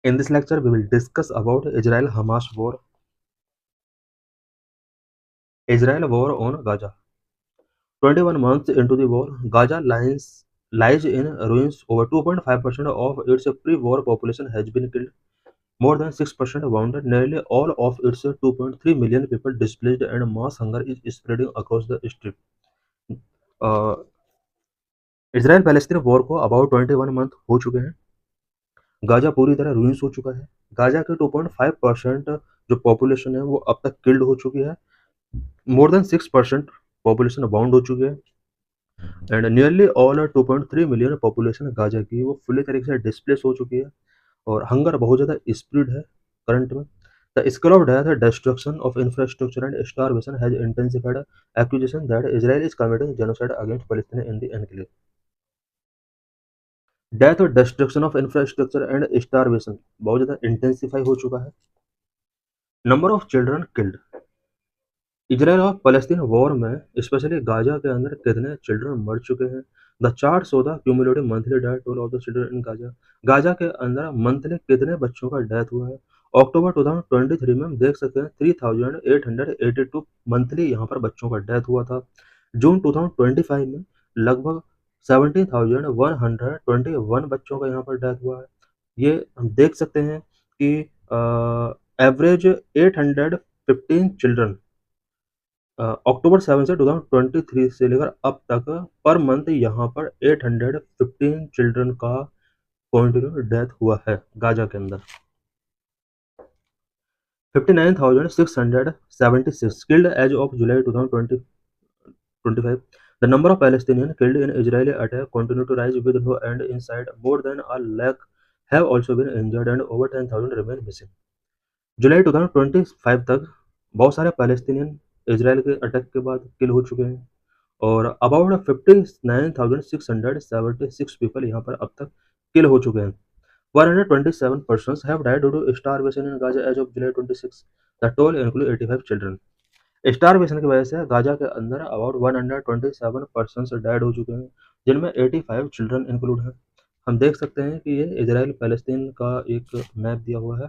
In this lecture, we will discuss about Israel-Hamas war. Israel war on Gaza. 21 months into the war, Gaza lies in ruins. Over 2.5% of its pre-war population has been killed. More than 6% wounded. Nearly all of its 2.3 million people displaced, and mass hunger is spreading across the strip. Uh, Israel Palestine war को about 21 month हो चुके हैं। Gaza पूरी तरह ruins हो चुका है। Gaza के 2.5% जो पॉपुलेशन है वो अब तक किल्ड हो चुकी है। मोर देन 6% पॉपुलेशन बाउंड हो चुकी है and nearly all 2.3 million population Gaza की वो फुली तरीके से डिस्प्लेस हो चुकी है और हंगर बहुत ज़्यादा स्प्रीड है करंट में। The scale of death, destruction of infrastructure and starvation has intensified accusation that Israel is committing genocide against Palestine in the enclave. Death और destruction of infrastructure and starvation बहुत ज़्यादा intensify हो चुका है। Number of children killed, Israel और फलस्तीन war में specially Gaza के अंदर कितने चिल्ड्रन मर चुके हैं। The chart show the cumulative monthly death toll of the children in Gaza. Gaza के अंदर मंथली कितने बच्चों का डेथ हुआ है। अक्टूबर 2023 में हम देख सकते हैं 3882 मंथली यहाँ पर बच्चों का डेथ हुआ था। जून 2025 में लगभग 17,121 बच्चों का यहाँ पर डेथ हुआ है। ये हम देख सकते हैं कि एवरेज 815 चिल्ड्रन अक्टूबर 7 से 2023 से लेकर अब तक पर मंथ यहाँ पर 815 चिल्ड्रन का कंटिन्यू डेथ हुआ है गाजा के अंदर। 59,676 killed as of July 2025. The number of Palestinians killed in Israeli attack continue to rise with no end in sight. More than a lakh have also been injured and over 10,000 remain missing. जुलाई 2025 तक बहुत सारे Palestinian Israel के attack के बाद किल हो चुके हैं और अबाउट 59,676 पीपल यहाँ पर अब तक किल हो चुके हैं। 127 persons have died due to starvation in Gaza as of July 26. The toll include 85 children. Starvation की वजह से गाजा के अंदर अबाउट 127 पर्सन्स डेड हो चुके हैं जिनमें 85 चिल्ड्रन इंक्लूड हैं। हम देख सकते हैं कि ये इजराइल पैलेस्टीन का एक मैप दिया हुआ है।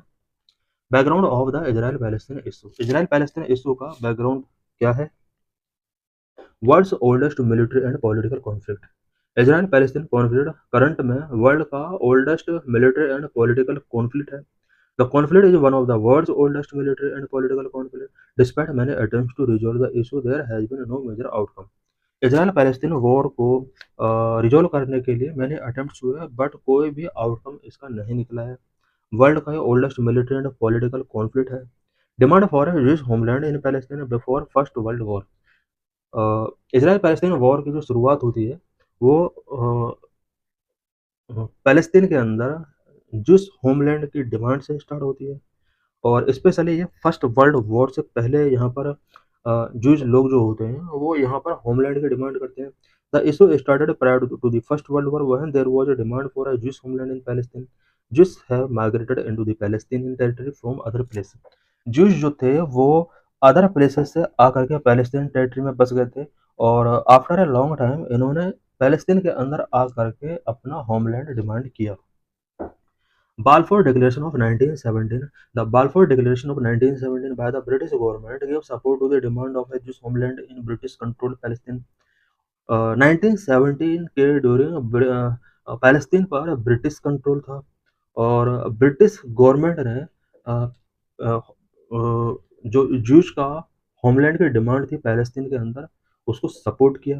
Background of the Israel Palestine issue, Israel Palestine issue का बैकग्राउंड क्या है। World's oldest military and political conflict, Israel Palestine conflict current में वर्ल्ड का oldest military and political conflict है। The conflict is one of the world's oldest military and political conflict. Despite many attempts to resolve the issue there has been no major outcome. Israel Palestine war को resolve करने के लिए मैंने attempts हुए but कोई भी outcome इसका नहीं निकला है। वर्ल्ड का oldest military and political conflict है। Demand for a rich homeland in Palestine before first world war, Israel Palestine war की जो शुरुआत होती है वो पैलेस्तीन के अंदर जिस होमलैंड की डिमांड से स्टार्ट होती है और स्पेशली ये फर्स्ट वर्ल्ड वॉर से पहले यहाँ पर जूस लोग जो होते हैं वो यहाँ पर होमलैंड की डिमांड करते हैं। The issue started prior to the first world war when there was a demand for a Jews homeland in Palestine. Jews have migrated into the Palestinian territory from other place. Jews जो थे वो other places से आकर के Palestine territory में बस गए थे और आफ्टर अ लॉन्ग टाइम इन्होंने पैलेस्तीन के अंदर आकर के अपना होमलैंड डिमांड किया। Balfour Declaration of 1917, the Balfour Declaration of 1917 by the British government gave support to the demand of a Jewish homeland in British-controlled Palestine. 1917 के ड्यूरिंग पैलेस्तीन पर British control था और ब्रिटिश गवर्नमेंट ने जो juice का homeland की demand थी Palestine के अंदर उसको सपोर्ट किया।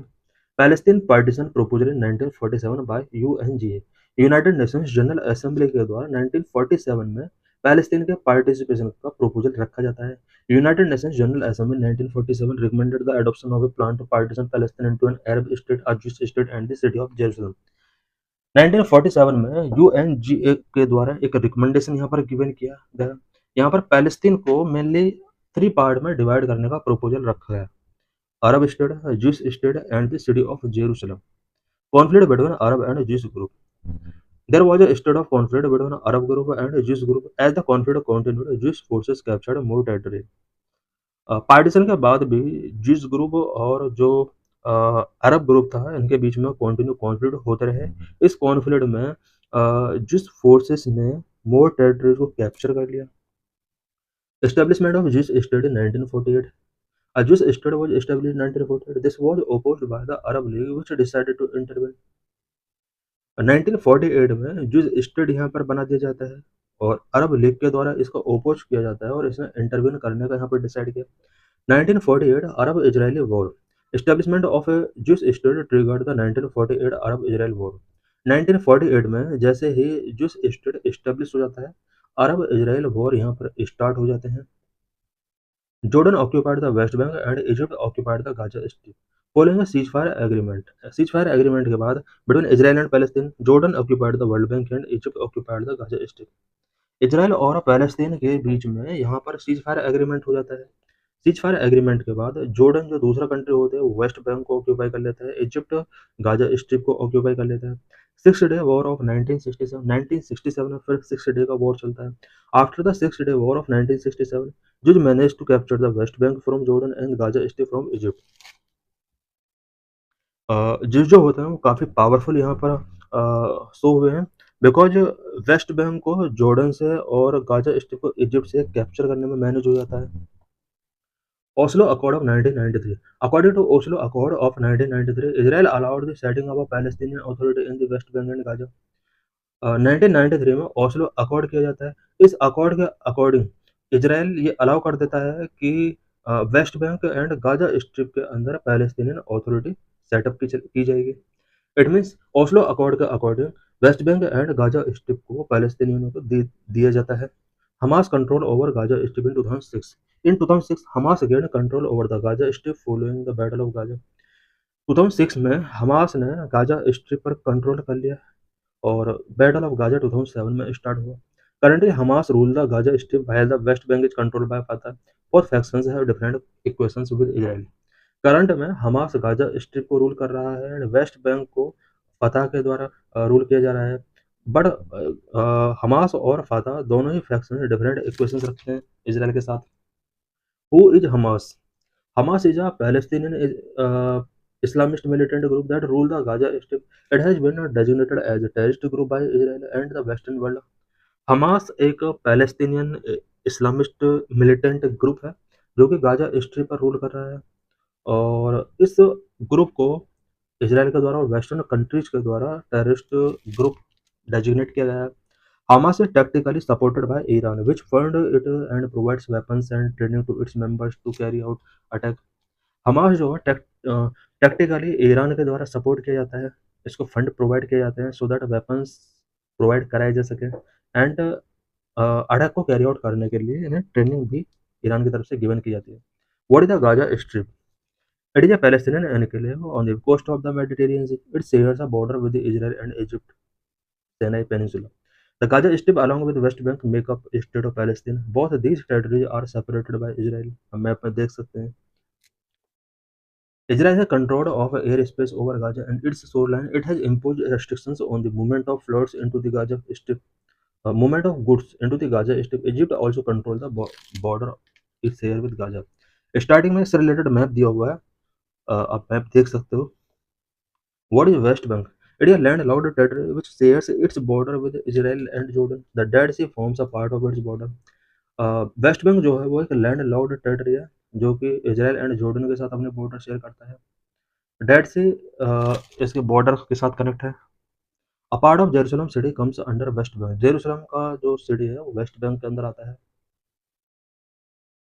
Palestine partition proposal in 1947 by UNGA, United Nations General Assembly के द्वारा 1947 में पैलेस्टीन के पार्टिसिपेशन का प्रपोजल रखा जाता है। United Nations General Assembly 1947 recommended the adoption of a plan to partition Palestine into an Arab state, a Jewish state and the city of Jerusalem. 1947 में UNGA के द्वारा एक रिकमेंडेशन यहाँ पर गिवन किया गया। यहाँ पर पैलेस्तीन को मेनली 3 पार्ट में डिवाइड करने का प्रपोजल रखा गया। Arab state, Jewish state and the city of Jerusalem. Conflict between Arab and Jewish group. There was a state of conflict between Arab group and Jewish group. As the conflict continued, Jewish forces captured more territory. Partition के बाद भी जिस group और जो अरब group था इनके बीच में continue conflict होते रहे। इस कॉन्फ्लिक्ट में जिस फोर्सेस ने मोर टेरिटरीज को कैप्चर कर लिया। एस्टेब्लिशमेंट ऑफ जिस state in 1948, a Jewish state was established in 1948. This was opposed by the Arab League, which decided to intervene. 1948 में जिस स्टेट यहाँ पर बना दिया जाता है और अरब लीग के द्वारा इसको ओपोज किया जाता है और इसने इंटरवीन करने का यहाँ पर डिसाइड किया। 1948 Arab Israeli war, establishment of a Jewish state triggered the 1948 Arab Israel war. 1948 में जैसे ही ज्यूश स्टेट एस्टेब्लिश हो जाता है, अरब इजरायल वॉर यहाँ पर स्टार्ट हो जाते हैं। Jordan occupied the West Bank and Egypt occupied the Gaza Strip. Following a ceasefire agreement, के बाद between Israel and Palestine, Jordan occupied the West Bank and Egypt occupied the Gaza Strip. Israel और Palestine के बीच में यहाँ पर cease fire agreement हो जाता है। सीज फायर एग्रीमेंट के बाद जॉर्डन जो दूसरा कंट्री होता है वो वेस्ट बैंक को ऑक्यूपाई कर लेता है, इजिप्ट गाजा स्ट्रिप को ऑक्यूपाई कर लेता है। 6 डे वॉर ऑफ 1967 में फिर 6 डे का वॉर चलता है। After the 6 day war of 1967 Jews manage to capture the West Bank from Jordan and Gaza Strip from Egypt. जिस जो होता है वो काफ़ी पावरफुल यहाँ पर शो हुए हैं, बिकॉज वेस्ट बैंक को जॉर्डन से और गाजा स्ट्रिप को इजिप्ट से कैप्चर करने में मैनेज हो जाता है। Oslo Accord of 1993. According to Oslo Accord of 1993, Israel allowed the setting up a Palestinian Authority in the West Bank and Gaza. 1993 में ओस्लो अकॉर्ड किया जाता है। इस अकॉर्ड के अकॉर्डिंग इजराइल ये अलाउ कर देता है कि West Bank and Gaza strip के अंदर पैलेस्टीनियन अथॉरिटी सेटअप की जाएगी। इट मीन्स ओस्लो अकॉर्ड के according West Bank and Gaza strip को पैलेस्टीनियनों को दिया जाता है। Hamas control over Gaza strip in 2006। In 2006, Hamas gained control over the Gaza Strip following the Battle of Gaza. 2006 में Hamas ने गाजा स्ट्रिप पर control कर लिया और बैटल ऑफ गाजा 2007 में स्टार्ट हुआ। Currently, Hamas rule the Gaza Strip while the West Bank is controlled by Fatah. Both factions have different equations with Israel. Current में Hamas Gaza strip को rule कर रहा है और वेस्ट बैंक को फतह के द्वारा रूल किया जा रहा है। बट हमास और फतह दोनों ही फैक्शन डिफरेंट इक्वेशंस रखते हैं इजराइल के साथ। Who is Hamas? Hamas is a Palestinian Islamist militant group that rule the Gaza Strip. It has been designated as a terrorist group by Israel and the Western world. Hamas एक Palestinian Islamist militant group है जो कि Gaza strip पर rule कर रहा है और इस ग्रुप को इजराइल के द्वारा और वेस्टर्न कंट्रीज के द्वारा टेररिस्ट ग्रुप डेजिग्नेट किया गया है। Hamas is tactically supported by Iran, which fund it and provides weapons and training to its members to carry out attack. Hamas जो है टैक्टिकली ईरान के द्वारा सपोर्ट किया जाता है, इसको फंड प्रोवाइड किए जाते हैं सो दैट वेपन्स प्रोवाइड कराए जा सके एंड अटैक को कैरी आउट करने के लिए इन्हें ट्रेनिंग भी ईरान की तरफ से गिवन की जाती है। What is the Gaza strip? It is a Palestinian enclave on the coast of the Mediterranean sea. It shares a border with Israel and Egypt Sinai Peninsula. The Gaza Strip along with the West Bank make up a state of Palestine. Both these territories are separated by Israel. हम map में देख सकते हैं। Israel has control of airspace over Gaza and its shoreline. It has imposed restrictions on the movement of floats into the Gaza Strip, movement of goods into the Gaza Strip. Egypt also control the border is share with Gaza. Starting में इससे related map दिया हुआ है, आप map देख सकते हो। What is West Bank? It is a landlocked territory which shares its border with Israel and Jordan. The Dead Sea forms a part of its border. West Bank जो है वो एक लैंड लॉक्ड टेरिटरी है जो कि Israel and Jordan के साथ अपने बॉर्डर शेयर करता है। डेड सी इसके बॉर्डर के साथ कनेक्ट है। A part of Jerusalem city comes under West Bank. Jerusalem का जो सिटी है वो वेस्ट बैंक के अंदर आता है।